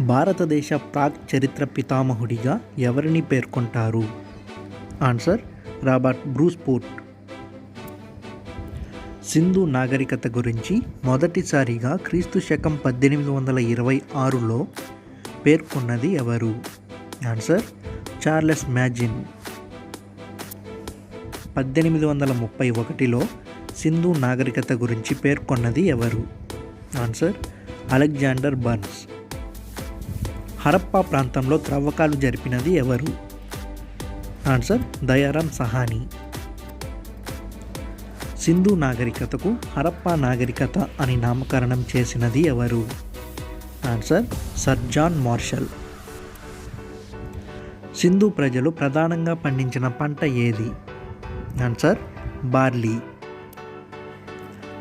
భారతదేశ ప్రాక్ చరిత్ర పితామహుడిగా ఎవరిని పేర్కొంటారు? Answer Robert Bruce Foote. Sindhu నాగరికత గురించి మొదటిసారిగా క్రీస్తు శకం 1826లో పేర్కొన్నది ఎవరు? Answer Charles Masson. 1831లో సింధు నాగరికత గురించి పేర్కొన్నది ఎవరు? Answer Alexander burns. హరప్పా ప్రాంతంలో త్రవ్వకాలు జరిపినది ఎవరు? ఆన్సర్ దయారాం సహాని. సింధు నాగరికతకు హరప్పా నాగరికత అని నామకరణం చేసినది ఎవరు? Answer sir John Marshall. Sindhu ప్రజలు ప్రధానంగా పండించిన పంట ఏది? Answer barley.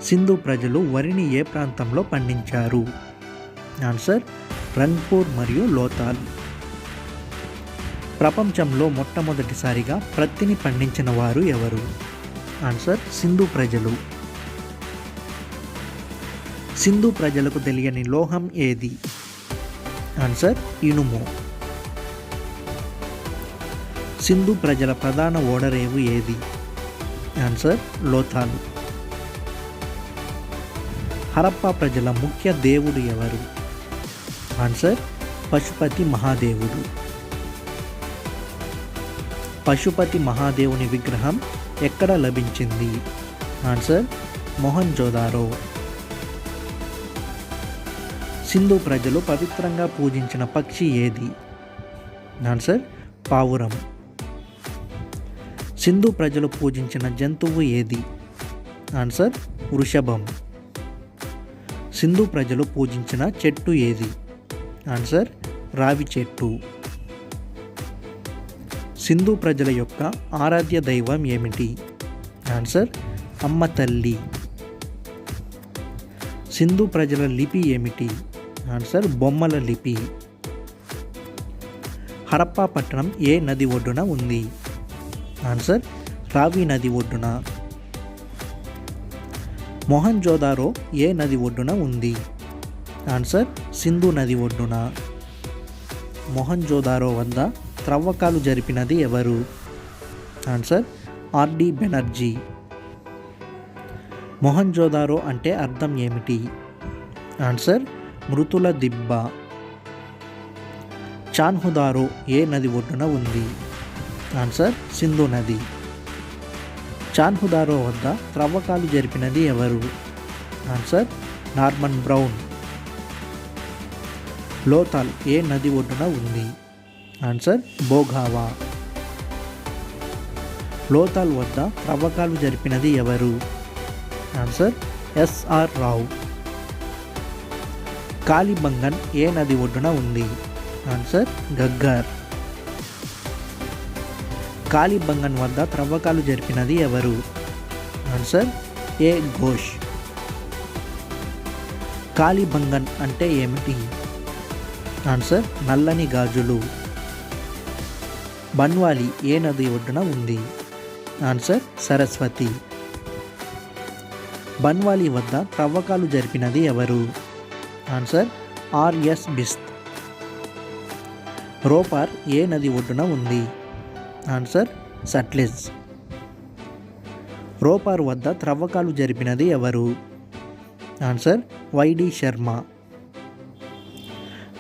సింధు ప్రజలు వరిని ఏ ప్రాంతంలో పండించారు? ఆన్సర్ రంగ్పూర్ మరియు లోతాల్. ప్రపంచంలో మొట్టమొదటిసారిగా ప్రత్తిని పండించిన వారు ఎవరు? ఆన్సర్ సింధు ప్రజలు. సింధు ప్రజలకు తెలియని లోహం ఏది? ఆన్సర్ ఇనుము. సింధు ప్రజల ప్రధాన ఓడరేవు ఏది? ఆన్సర్ లోథాల్. హరప్పా ప్రజల ముఖ్య దేవుడు ఎవరు? ఆన్సర్ పశుపతి మహాదేవుడు. పశుపతి మహాదేవుని విగ్రహం ఎక్కడ లభించింది? ఆన్సర్ మొహంజోదారో. సింధు ప్రజలు పవిత్రంగా పూజించిన పక్షి ఏది? ఆన్సర్ పావురం. సింధు ప్రజలు పూజించిన జంతువు ఏది? ఆన్సర్ వృషభం. సింధు ప్రజలు పూజించిన చెట్టు ఏది? ఆన్సర్ రావి చెట్టు. సింధు ప్రజల యొక్క ఆరాధ్య దైవం ఏమిటి? ఆన్సర్ అమ్మ తల్లి. సింధు ప్రజల లిపి ఏమిటి? ఆన్సర్ బొమ్మల లిపి. హరప్పా పట్టణం ఏ నది ఒడ్డున ఉంది? ఆన్సర్ రావి నది ఒడ్డున. మొహంజోదారో ఏ నది ఒడ్డున ఉంది? ఆన్సర్ సింధు నది ఒడ్డున. మొహంజోదారో వద్ద త్రవ్వకాలు జరిపినది ఎవరు? Answer RD Banerjee. మొహంజోదారో అంటే అర్థం ఏమిటి? ఆన్సర్ మృతుల దిబ్బ. చాన్హుదారో ఏ నది ఒడ్డున ఉంది? ఆన్సర్ సింధు నది. చాన్హుదారో వద్ద త్రవ్వకాలు జరిపినది ఎవరు? Answer Norman Brown. లోతాల్ ఏ నది ఒడ్డున ఉంది? ఆన్సర్ బోగావా. లోతాల్ వద్ద త్రవ్వకాలు జరిపినది ఎవరు? ఆన్సర్ ఎస్ఆర్ రావు. కాలిబంగన్ ఏ నది ఒడ్డున ఉంది? ఆన్సర్ గగ్గార్. కాలిబంగన్ వద్ద త్రవ్వకాలు జరిపినది ఎవరు? ఆన్సర్ ఏ ఘోష్. కాలిబంగన్ అంటే ఏమిటి? ఆన్సర్ నల్లని గాజులు. బన్వాలి ఏ నది ఒడ్డున ఉంది? ఆన్సర్ సరస్వతి. బన్వాలి వద్ద త్రవ్వకాలు జరిపినది ఎవరు? Answer R S Bisht. రోపార్ ఏ నది ఒడ్డున ఉంది? ఆన్సర్ సట్లెజ్. రోపార్ వద్ద త్రవ్వకాలు జరిపినది ఎవరు? Answer YD Sharma.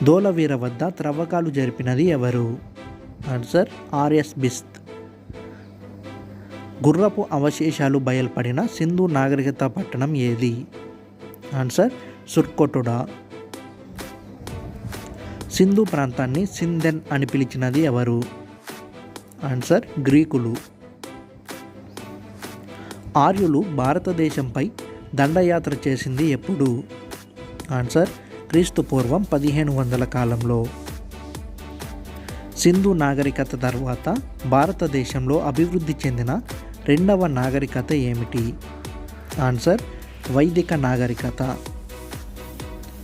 ధోలవీర వద్ద త్రవ్వకాలు జరిపినది ఎవరు? Answer R S Bisht. గుర్రపు అవశేషాలు బయల్పడిన సింధు నాగరికత పట్టణం ఏది? ఆన్సర్ సుర్కోటుడా. సింధు ప్రాంతాన్ని సింధెన్ అని పిలిచినది ఎవరు? ఆన్సర్ గ్రీకులు. ఆర్యులు భారతదేశంపై దండయాత్ర చేసింది ఎప్పుడు? ఆన్సర్ క్రీస్తు పూర్వం 1500 కాలంలో. సింధు నాగరికత తర్వాత భారతదేశంలో అభివృద్ధి చెందిన రెండవ నాగరికత ఏమిటి? ఆన్సర్ వైదిక నాగరికత.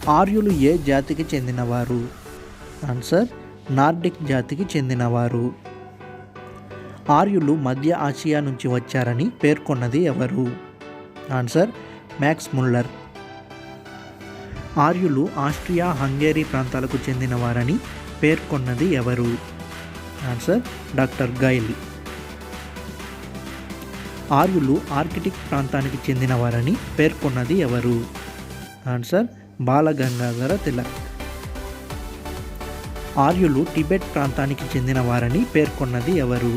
ఆర్యులు ఏ జాతికి చెందినవారు? ఆన్సర్ నార్డిక్ జాతికి చెందినవారు. ఆర్యులు మధ్య ఆసియా నుంచి వచ్చారని పేర్కొన్నది ఎవరు? Answer Max Muller. ఆర్యులు ఆస్ట్రియా హంగేరీ ప్రాంతాలకు చెందినవారని పేర్కొన్నది ఎవరు? ఆన్సర్ డాక్టర్ గైల్. ఆర్యులు ఆర్కిటిక్ ప్రాంతానికి చెందినవారని పేర్కొన్నది ఎవరు? ఆన్సర్ బాలగంగాధర తిలక్. ఆర్యులు టిబెట్ ప్రాంతానికి చెందినవారని పేర్కొన్నది ఎవరు?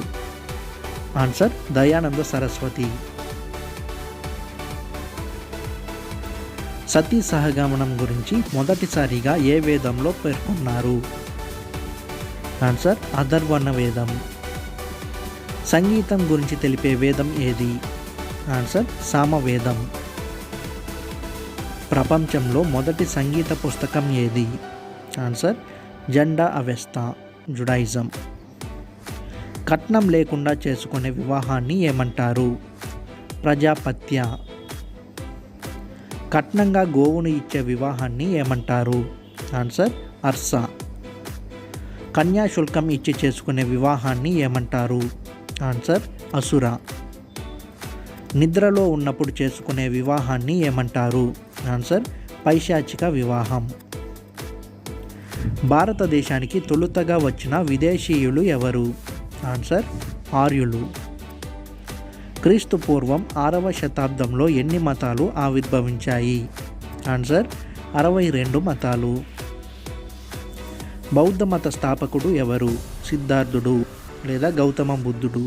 ఆన్సర్ దయానంద సరస్వతి. సతీ సహగమనం గురించి మొదటిసారిగా ఏ వేదంలో పేర్కొన్నారు? ఆన్సర్ అథర్వణ వేదం. సంగీతం గురించి తెలిపే వేదం ఏది? ఆన్సర్ సామవేదం. ప్రపంచంలో మొదటి సంగీత పుస్తకం ఏది? ఆన్సర్ జెండా అవెస్తా, జుడాయిజం. కట్నం లేకుండా చేసుకునే వివాహాన్ని ఏమంటారు? ప్రజాపత్య. కట్నంగా గోవును ఇచ్చే వివాహాన్ని ఏమంటారు? ఆన్సర్ అర్స. కన్యాశుల్కం ఇచ్చి చేసుకునే వివాహాన్ని ఏమంటారు? ఆన్సర్ అసుర. నిద్రలో ఉన్నప్పుడు చేసుకునే వివాహాన్ని ఏమంటారు? ఆన్సర్ పైశాచిక వివాహం. భారతదేశానికి తొలుతగా వచ్చిన విదేశీయులు ఎవరు? ఆన్సర్ ఆర్యులు. క్రీస్తు పూర్వం 6వ శతాబ్దంలో ఎన్ని మతాలు ఆవిర్భవించాయి? ఆన్సర్ 62 మతాలు. బౌద్ధ మత స్థాపకుడు ఎవరు? సిద్ధార్థుడు లేదా గౌతమ బుద్ధుడు.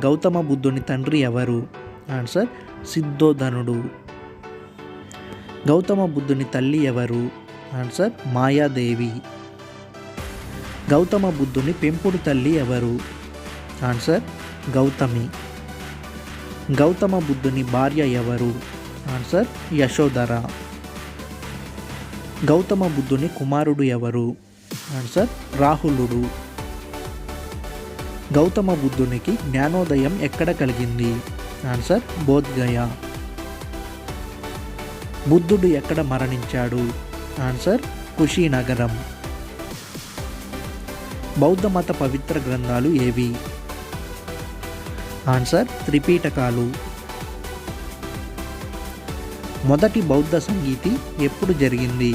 గౌతమ బుద్ధుని తండ్రి ఎవరు? ఆన్సర్ సిద్ధోధనుడు. గౌతమ బుద్ధుని తల్లి ఎవరు? ఆన్సర్ మాయాదేవి. గౌతమ బుద్ధుని పెంపుడు తల్లి ఎవరు? ఆన్సర్ గౌతమి. గౌతమ బుద్ధుని భార్య ఎవరు? ఆన్సర్ యశోధర. గౌతమ బుద్ధుని కుమారుడు ఎవరు? ఆన్సర్ రాహులుడు. గౌతమ బుద్ధునికి జ్ఞానోదయం ఎక్కడ కలిగింది? ఆన్సర్ బోధ్గయ. బుద్ధుడు ఎక్కడ మరణించాడు? ఆన్సర్ కుషినగరం. బౌద్ధ మత పవిత్ర గ్రంథాలు ఏవి? ఆన్సర్ త్రిపీటకాలు. మొదటి బౌద్ధ సంగీతి ఎప్పుడు జరిగింది?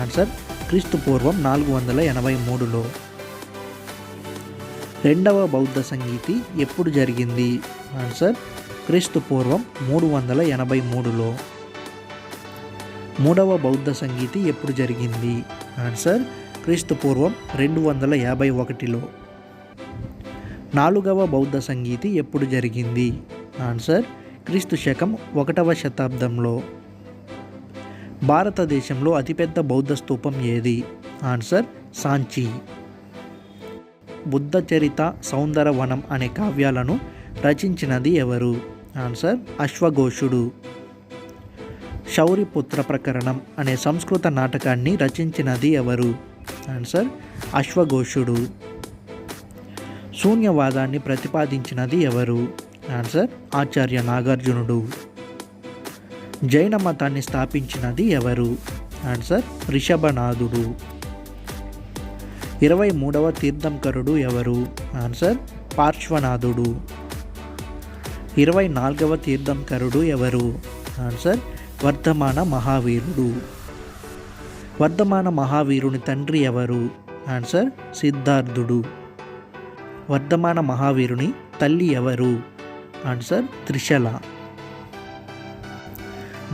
ఆన్సర్ క్రీస్తు పూర్వం 483లో. రెండవ బౌద్ధ సంగీతి ఎప్పుడు జరిగింది? ఆన్సర్ క్రీస్తు పూర్వం 383లో. మూడవ బౌద్ధ సంగీతి ఎప్పుడు జరిగింది? ఆన్సర్ క్రీస్తు పూర్వం 251లో. నాలుగవ బౌద్ధ సంగీతి ఎప్పుడు జరిగింది? ఆన్సర్ క్రీస్తు శకం 1వ శతాబ్దంలో. భారతదేశంలో అతిపెద్ద బౌద్ధ స్తూపం ఏది? ఆన్సర్ సాంచి. బుద్ధ చరిత, సౌందరవనం అనే కావ్యాలను రచించినది ఎవరు? ఆన్సర్ అశ్వఘోషుడు. శౌరిపుత్ర ప్రకరణం అనే సంస్కృత నాటకాన్ని రచించినది ఎవరు? ఆన్సర్ అశ్వఘోషుడు. శూన్యవాదాన్ని ప్రతిపాదించినది ఎవరు? ఆన్సర్ ఆచార్య నాగార్జునుడు. జైన మతాన్ని స్థాపించినది ఎవరు? ఆన్సర్ రిషభనాథుడు. 23వ తీర్థంకరుడు ఎవరు? ఆన్సర్ పార్శ్వనాథుడు. 24వ తీర్థంకరుడు ఎవరు? ఆన్సర్ వర్ధమాన మహావీరుడు. వర్ధమాన మహావీరుని తండ్రి ఎవరు? ఆన్సర్ సిద్ధార్థుడు. వర్ధమాన మహావీరుని తల్లి ఎవరు? ఆన్సర్ త్రిశల.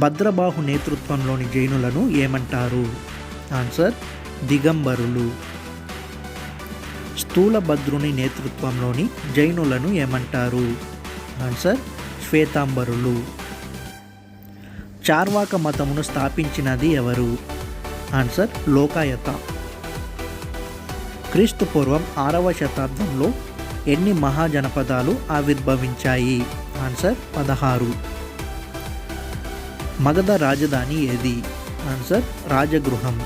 భద్రబాహు నేతృత్వంలోని జైనులను ఏమంటారు? ఆన్సర్ దిగంబరులు. స్థూలభద్రుని నేతృత్వంలోని జైనులను ఏమంటారు? ఆన్సర్ శ్వేతాంబరులు. చార్వాక మతమును స్థాపించినది ఎవరు? ఆన్సర్ లోకాయత. క్రీస్తు పూర్వం 6వ శతాబ్దంలో ఎన్ని మహాజనపదాలు ఆవిర్భవించాయి? ఆన్సర్ 16. మగధ రాజధాని ఏది? ఆన్సర్ రాజగృహం.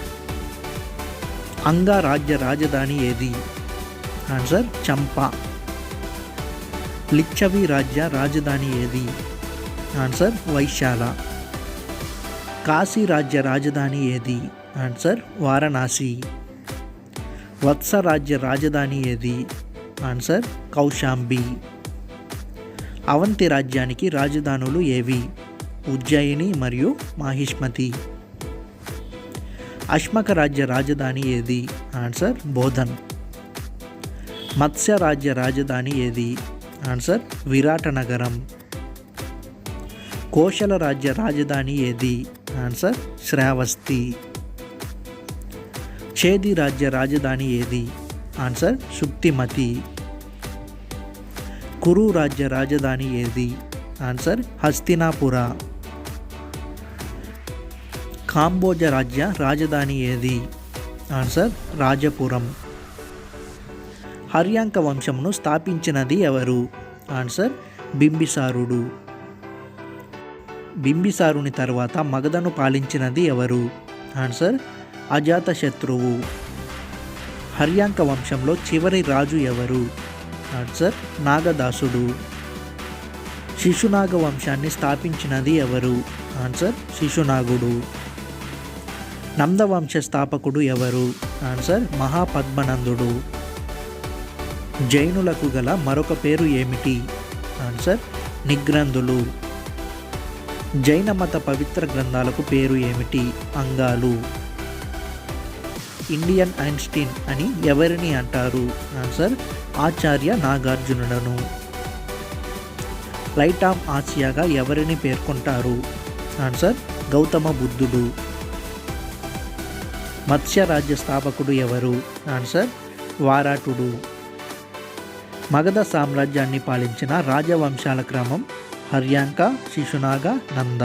అంగా రాజ్య రాజధాని ఏది? ఆన్సర్ చంపా. లిచ్చవి రాజ్య రాజధాని ఏది? ఆన్సర్ వైశాల. కాశీ రాజ్య రాజధాని ఏది? ఆన్సర్ వారణాసి. వత్స రాజ్య రాజధాని ఏది? ఆన్సర్ కౌశాంబి. అవంతి రాజ్యానికి రాజధానులు ఏవి? ఉజ్జయిని మరియు మాహిష్మతి. అశ్మక రాజ్య రాజధాని ఏది? ఆన్సర్ బోధన్. మత్స్య రాజ్య రాజధాని ఏది? ఆన్సర్ విరాట నగరం. కోశల రాజ్య రాజధాని ఏది? ఆన్సర్ శ్రావస్తి. చేది రాజ్య రాజధాని ఏది? ఆన్సర్ సుక్తిమతి. కురు రాజ్య రాజధాని ఏది? ఆన్సర్ హస్తినాపుర. కాంబోజ రాజ్య రాజధాని ఏది? ఆన్సర్ రాజపురం. హర్యాంక వంశమును స్థాపించినది ఎవరు? ఆన్సర్ బింబిసారుడు. బింబిసారుని తర్వాత మగధను పాలించినది ఎవరు? ఆన్సర్ అజాతశత్రువు. హర్యాంక వంశంలో చివరి రాజు ఎవరు? ఆన్సర్ నాగదాసుడు. శిశునాగ వంశాన్ని స్థాపించినది ఎవరు? ఆన్సర్ శిశునాగుడు. నందవంశ స్థాపకుడు ఎవరు? ఆన్సర్ మహాపద్మనందుడు. జైనులకు గల మరొక పేరు ఏమిటి? ఆన్సర్ నిగ్రంథులు. జైన మత పవిత్ర గ్రంథాలకు పేరు ఏమిటి? అంగాలు. ఇండియన్ ఐన్స్టీన్ అని ఎవరిని అంటారు? ఆన్సర్ ఆచార్య నాగార్జునులను. లైట్ ఆఫ్ ఆసియాగా ఎవరిని పేర్కొంటారు? ఆన్సర్ గౌతమ బుద్ధుడు. మత్స్య రాజ్య స్థాపకుడు ఎవరు? ఆన్సర్ వారాటుడు. మగధ సామ్రాజ్యాన్ని పాలించిన రాజవంశాల క్రమం హర్యాంక, శిశునాగ, నంద.